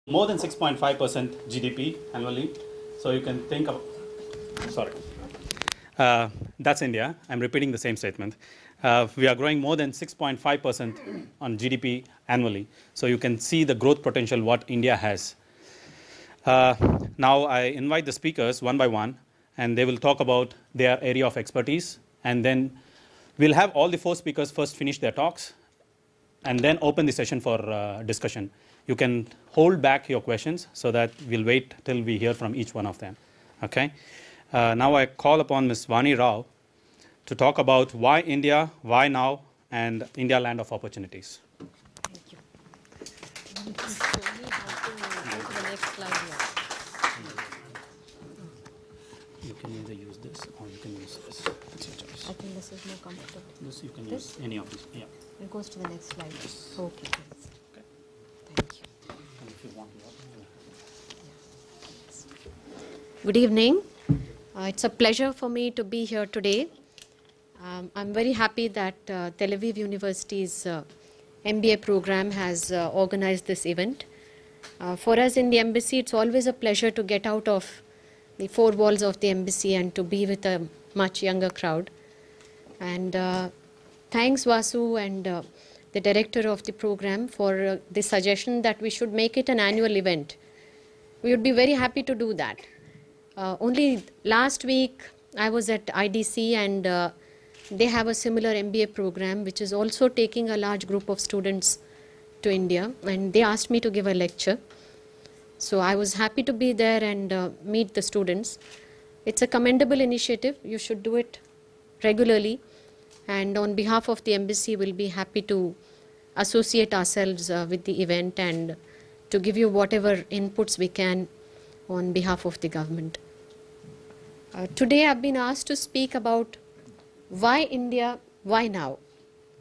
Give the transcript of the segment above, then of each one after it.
more than 6.5% GDP annually. So you can think of, sorry, that's India. I'm repeating the same statement. We are growing more than 6.5% on GDP annually. So you can see the growth potential what India has. Now I invite the speakers one by one, and they will talk about their area of expertise. And then we'll have all the 4 speakers first finish their talks, and then open the session for discussion. You can hold back your questions so that we'll wait till we hear from each one of them. Okay. Now I call upon Ms. Vani Rao to talk about why India, why now, and India land of opportunities. Thank you. Can you show me how to go to the next slide here? You can either use this or you can use this. That's your choice. I think this is more comfortable. This you can This? use any of these. Yeah. It goes to the next slide. Yes. Okay, thanks. Okay. Thank you. And if you want more. Good evening. It's a pleasure for me to be here today. I'm very happy that Tel Aviv University's MBA program has organized this event. For us in the embassy, it's always a pleasure to get out of the 4 walls of the embassy and to be with a much younger crowd. And thanks Vasu and the director of the program for the suggestion that we should make it an annual event. We would be very happy to do that. Only last week I was at IDC and they have a similar MBA program which is also taking a large group of students to India, and they asked me to give a lecture. So I was happy to be there and meet the students. It's a commendable initiative. You should do it regularly, and on behalf of the embassy we'll be happy to associate ourselves with the event and to give you whatever inputs we can on behalf of the government. Today I've been asked to speak about why India, why now?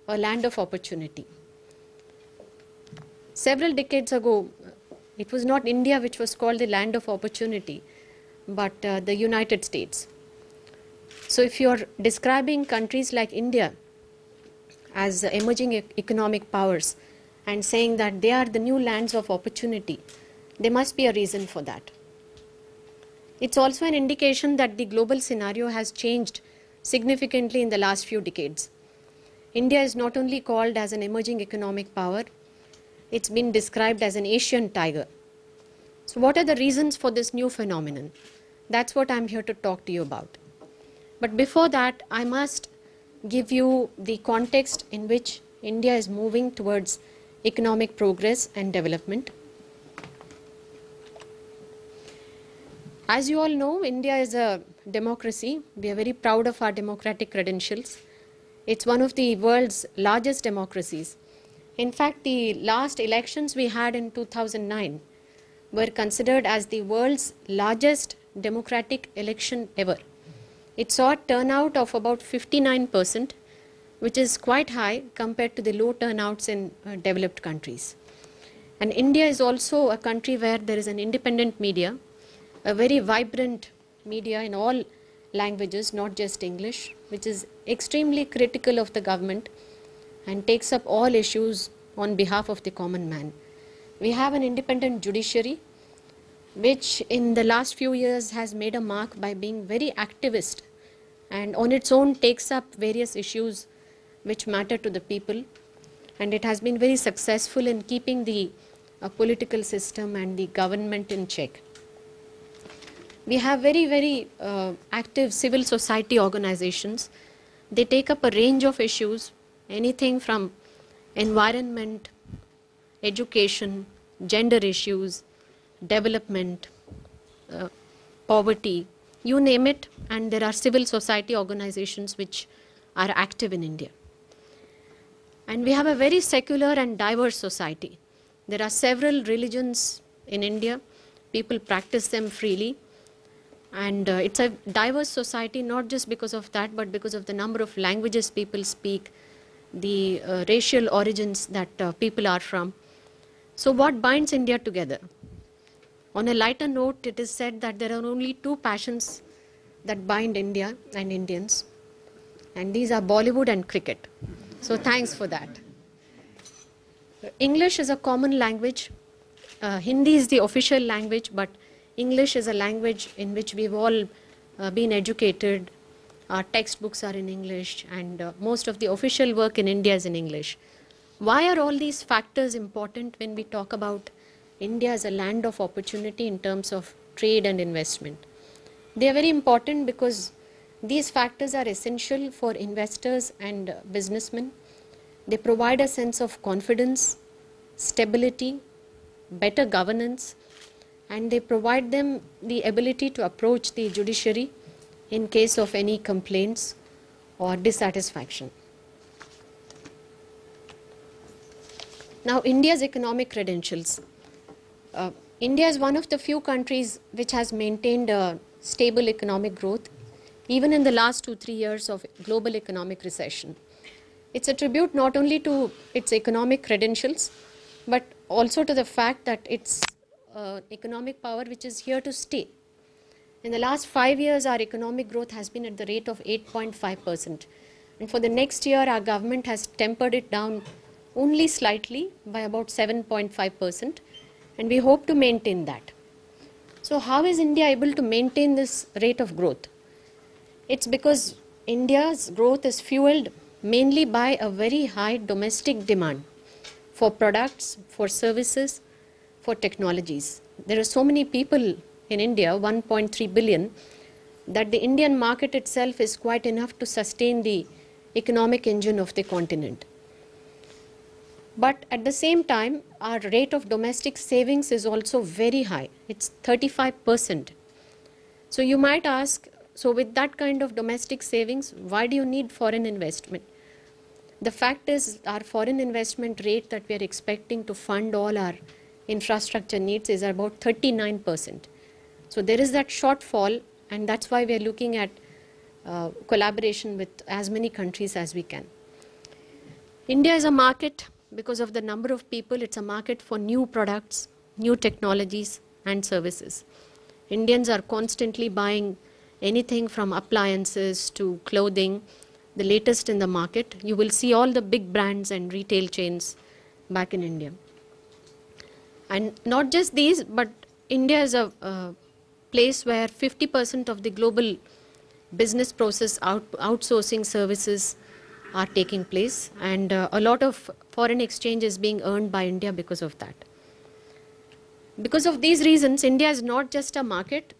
A land of opportunity. Several decades ago, it was not India which was called the land of opportunity, but the United States. So if you're describing countries like India as emerging economic powers and saying that they are the new lands of opportunity, there must be a reason for that. It's also an indication that the global scenario has changed significantly in the last few decades. India is not only called as an emerging economic power, it's been described as an Asian tiger. So what are the reasons for this new phenomenon? That's what I'm here to talk to you about. But before that, I must give you the context in which India is moving towards economic progress and development. As you all know, India is a democracy. We are very proud of our democratic credentials. It's one of the world's largest democracies. In fact, the last elections we had in 2009 were considered as the world's largest democratic election ever. It saw a turnout of about 59%, which is quite high compared to the low turnouts in developed countries. And India is also a country where there is an independent media, a very vibrant media in all languages, not just English, which is extremely critical of the government and takes up all issues on behalf of the common man. We have an independent judiciary, which in the last few years has made a mark by being very activist and on its own takes up various issues which matter to the people, and it has been very successful in keeping the political system and the government in check. We have very active civil society organizations. They take up a range of issues, anything from environment, education, gender issues, development, poverty, you name it, and there are civil society organizations which are active in India. And we have a very secular and diverse society. There are several religions in India. People practice them freely. And it's a diverse society, not just because of that, but because of the number of languages people speak, the racial origins that people are from. So what binds India together? On a lighter note, it is said that there are only 2 passions that bind India and Indians, and these are Bollywood and cricket. So thanks for that. English is a common language Hindi is the official language, but English is a language in which we've all been educated. Our textbooks are in English, and most of the official work in India is in English. Why are all these factors important when we talk about India as a land of opportunity in terms of trade and investment? They are very important because these factors are essential for investors and businessmen. They provide a sense of confidence, stability, better governance, and they provide them the ability to approach the judiciary in case of any complaints or dissatisfaction. Now, India's economic credentials. India is one of the few countries which has maintained a stable economic growth, even in the last 2-3 years of global economic recession. It's a tribute not only to its economic credentials, but also to the fact that it's economic power which is here to stay. In the last 5 years, our economic growth has been at the rate of 8.5%. And for the next year, our government has tempered it down only slightly by about 7.5%. And we hope to maintain that. So how is India able to maintain this rate of growth? It's because India's growth is fueled mainly by a very high domestic demand for products, for services, for technologies. There are so many people in India, 1.3 billion, that the Indian market itself is quite enough to sustain the economic engine of the continent. But at the same time, our rate of domestic savings is also very high. It's 35%. So you might ask, so with that kind of domestic savings, why do you need foreign investment? The fact is, our foreign investment rate that we are expecting to fund all our infrastructure needs is about 39%. So there is that shortfall, and that's why we are looking at collaboration with as many countries as we can. India is a market. Because of the number of people, it's a market for new products, new technologies and services. Indians are constantly buying anything from appliances to clothing, the latest in the market. You will see all the big brands and retail chains back in India. And not just these, but India is a place where 50% of the global business process outsourcing services are taking place, and a lot of foreign exchange is being earned by India because of that. Because of these reasons, India is not just a market,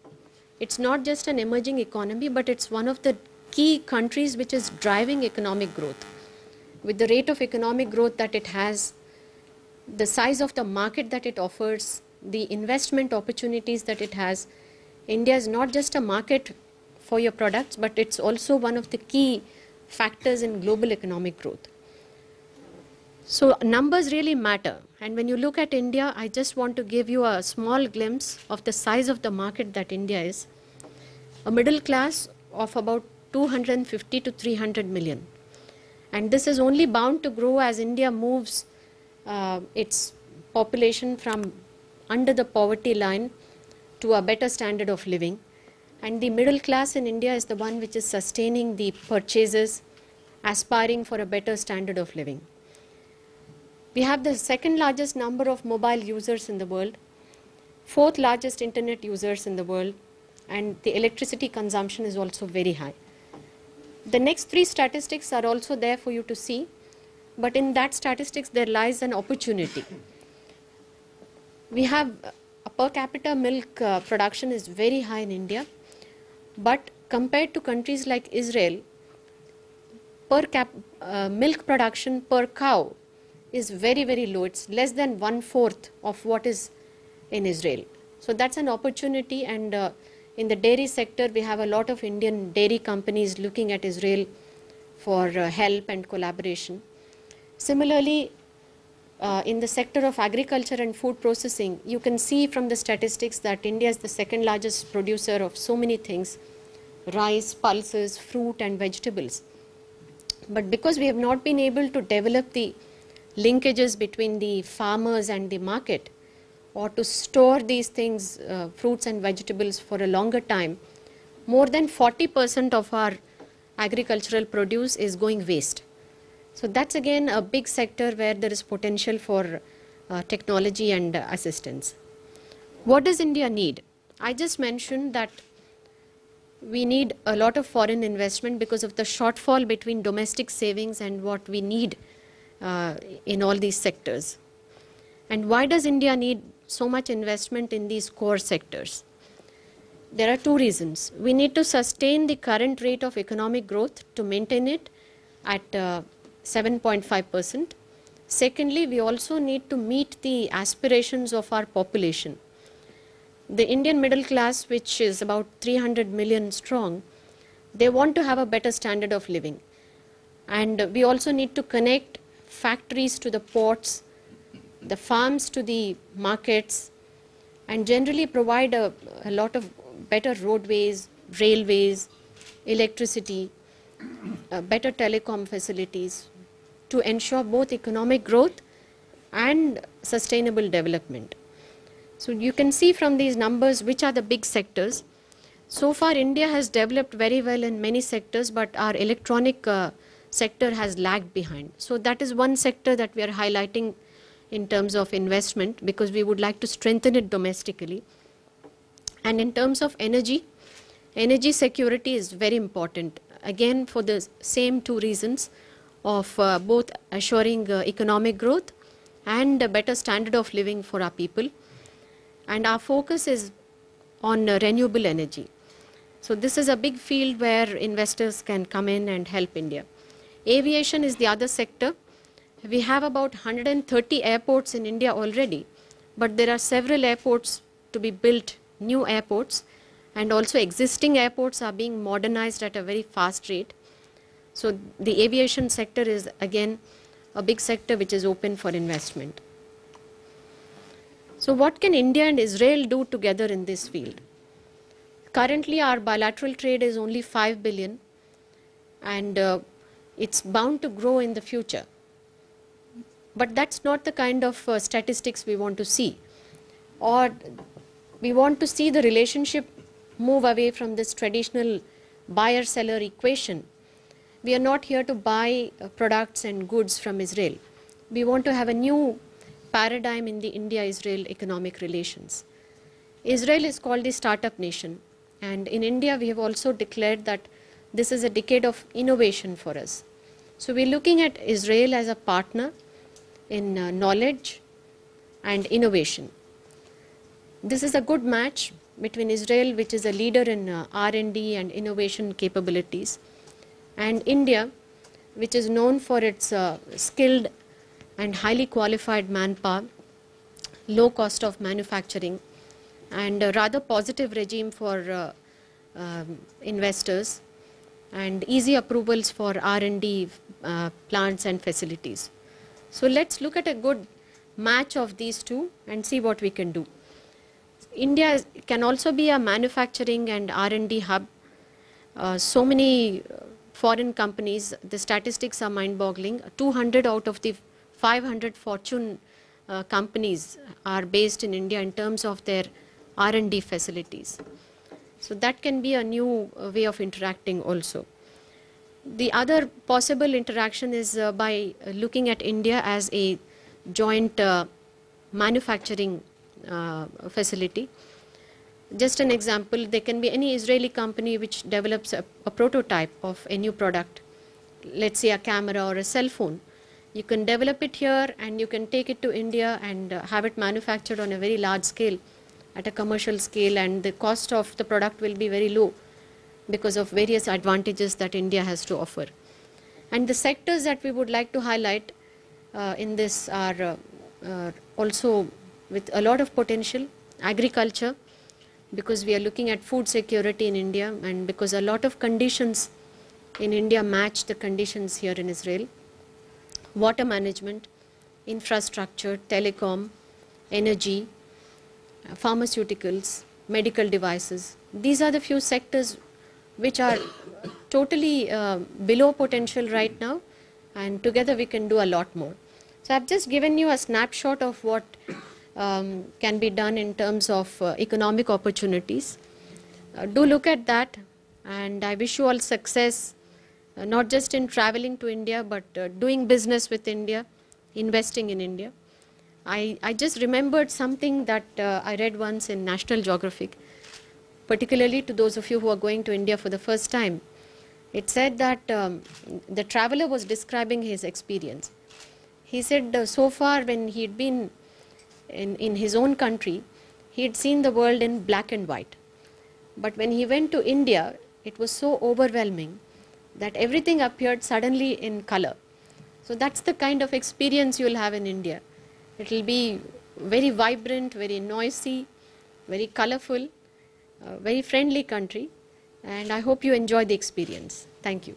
it's not just an emerging economy, but it's one of the key countries which is driving economic growth. With the rate of economic growth that it has, the size of the market that it offers, the investment opportunities that it has, India is not just a market for your products, but it's also one of the key factors in global economic growth. So numbers really matter. And when you look at India, I just want to give you a small glimpse of the size of the market that India is. A middle class of about 250 to 300 million. And this is only bound to grow as India moves its population from under the poverty line to a better standard of living. And the middle class in India is the one which is sustaining the purchases, aspiring for a better standard of living. We have the second largest number of mobile users in the world, fourth largest internet users in the world, and the electricity consumption is also very high. The next three statistics are also there for you to see, but in that statistics there lies an opportunity. We have a per capita milk production is very high in India. But compared to countries like Israel, milk production per cow is very, very low. It's less than 1/4 of what is in Israel. So that's an opportunity, and in the dairy sector, we have a lot of Indian dairy companies looking at Israel for help and collaboration. Similarly, in the sector of agriculture and food processing, you can see from the statistics that India is the second largest producer of so many things, rice, pulses, fruit and vegetables. But because we have not been able to develop the linkages between the farmers and the market, or to store these things, fruits and vegetables for a longer time, more than 40% of our agricultural produce is going waste. So that's again a big sector where there is potential for technology and assistance. What does India need? I just mentioned that we need a lot of foreign investment because of the shortfall between domestic savings and what we need in all these sectors. And why does India need so much investment in these core sectors? There are two reasons. We need to sustain the current rate of economic growth to maintain it at 7.5%. Secondly, we also need to meet the aspirations of our population. The Indian middle class, which is about 300 million strong, they want to have a better standard of living. And we also need to connect factories to the ports, the farms to the markets, and generally provide a lot of better roadways, railways, electricity, better telecom facilities to ensure both economic growth and sustainable development. So you can see from these numbers which are the big sectors. So far India has developed very well in many sectors, but our electronic sector has lagged behind. So that is one sector that we are highlighting in terms of investment because we would like to strengthen it domestically. And in terms of energy, energy security is very important. Again, for the same two reasons of both assuring economic growth and a better standard of living for our people. And our focus is on renewable energy. So this is a big field where investors can come in and help India. Aviation is the other sector. We have about 130 airports in India already, but there are several airports to be built, new airports, and also existing airports are being modernized at a very fast rate. So the aviation sector is again a big sector which is open for investment. So what can India and Israel do together in this field? Currently our bilateral trade is only 5 billion and it's bound to grow in the future. But that's not the kind of statistics we want to see. Or we want to see the relationship move away from this traditional buyer-seller equation. We are not here to buy products and goods from Israel. We want to have a new paradigm in the India-Israel economic relations. Israel is called the startup nation, and in India we have also declared that this is a decade of innovation for us. So we're looking at Israel as a partner in knowledge and innovation. This is a good match between Israel, which is a leader in R&D and innovation capabilities, and India, which is known for its skilled and highly qualified manpower, low cost of manufacturing, and a rather positive regime for investors, and easy approvals for R&D plants and facilities. So let's look at a good match of these two and see what we can do. India can also be a manufacturing and R&D hub. So many foreign companies, the statistics are mind-boggling. 200 out of the 500 Fortune companies are based in India in terms of their R&D facilities. So that can be a new way of interacting also. The other possible interaction is by looking at India as a joint manufacturing facility. Just an example, there can be any Israeli company which develops a prototype of a new product, let's say a camera or a cell phone. You can develop it here and you can take it to India and have it manufactured on a very large scale, at a commercial scale, and the cost of the product will be very low because of various advantages that India has to offer. And the sectors that we would like to highlight in this are also with a lot of potential. Agriculture, because we are looking at food security in India, and because a lot of conditions in India match the conditions here in Israel. Water management, infrastructure, telecom, energy, pharmaceuticals, medical devices. These are the few sectors which are totally below potential right now, and together we can do a lot more. So I've just given you a snapshot of what can be done in terms of economic opportunities. Do look at that, and I wish you all success, not just in traveling to India, but doing business with India, investing in India. I just remembered something that I read once in National Geographic, particularly to those of you who are going to India for the first time. It said that the traveler was describing his experience. He said so far when he had been in his own country, he had seen the world in black and white. But when he went to India, it was so overwhelming that everything appeared suddenly in color. So that's the kind of experience you'll have in India. It will be very vibrant, very noisy, very colorful, very friendly country, and I hope you enjoy the experience. Thank you.